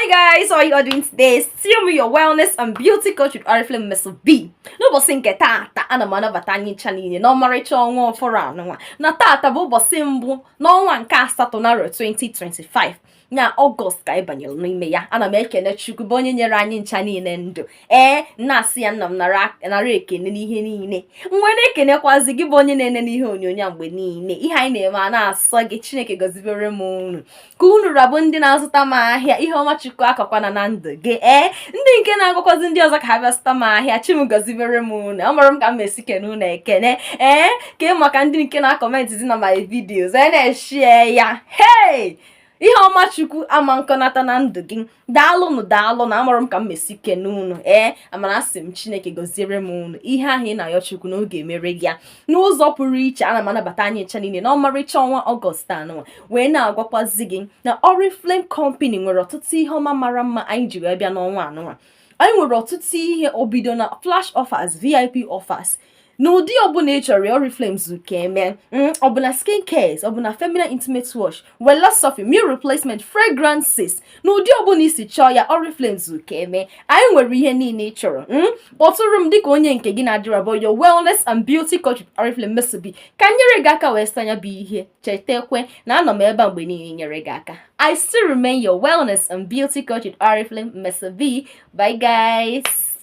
Hi guys, how are you all doing today? Still me your wellness and beauty coach with Oriflame Mr. B. N'ụbọchị nke taata ana m anabata anyị chanel n'ọmarịcha ọnwa ọfọrọ anụnwa na taata bụ ụbọchị mbụ n'ọnwa nke asatọ na 2025 na Ọgọst ka anyị banyere n'ime ya. Ana m ekene Chukwu bụ onye nyere anyị ncha niile ndụ. Na-asị ya nna m nara ekene n'ihe niile. Mgbe na-ekenekwazi gị bụ onye na-ene n'ihe onyonyo mgbe niile. Ihe anyị na-eme a na-asọ gị, Chineke gọzibere m unu. Ka unu rabụ ndị na-azụta m ahịa, ihe ọma Chukwu akọkwana na ndụ gị. Ndị nke na-agwakwazi ndị ọzọ ka ha bịa zụta m ahịa, Chi m gọzibere m unu. Amara m ka m esi kene unu ekene. Ka maka ndị nke na-akọmentị na my videos, na-eshie ya. Hey! Ihe ọma Chukwu ama nkọnata na ndụ gị. Daalụ na amara m ka m esi kene unu. Amara asị m Chineke gọziere m unu. Ihe ahụ ị na-ayọ Chukwu n'oge mere gị ya n'ụzọ pụrụ iche. Ana m anabata anyị ncha niile n'ọmarịcha ọnwa Ọgọst anụnwa wee na-agwakwazi gị na Oriflame Company nwere ọtụtụ ihe ọma mara mma anyị ji wee bịa n'ọnwa anụnwa. Anyị nwere ọtụtụ ihe obido na flash offers, VIP offers. N'ụdị ọbụla ị chọrọ Oriflame Nkem, ọbụla skin cares, ọbụla feminine intimate wash, wella soft meal replacement, fragrances. N'ụdị ọbụla isi chọọ ya Oriflame Nkem, anyị nwere ihe niile ị chọrọ. Kpọtụrụ m dịka onye nke gị na-adịrọ bụ your wellness and beauty coach with Oriflame Mr. B. Ka nyere gị aka wee sanya bụ ihe. Chetakwa na anọ m ebe a mgbe niile nyere gị aka. I still remain your wellness and beauty coach with Oriflame Mr. B. Bye guys.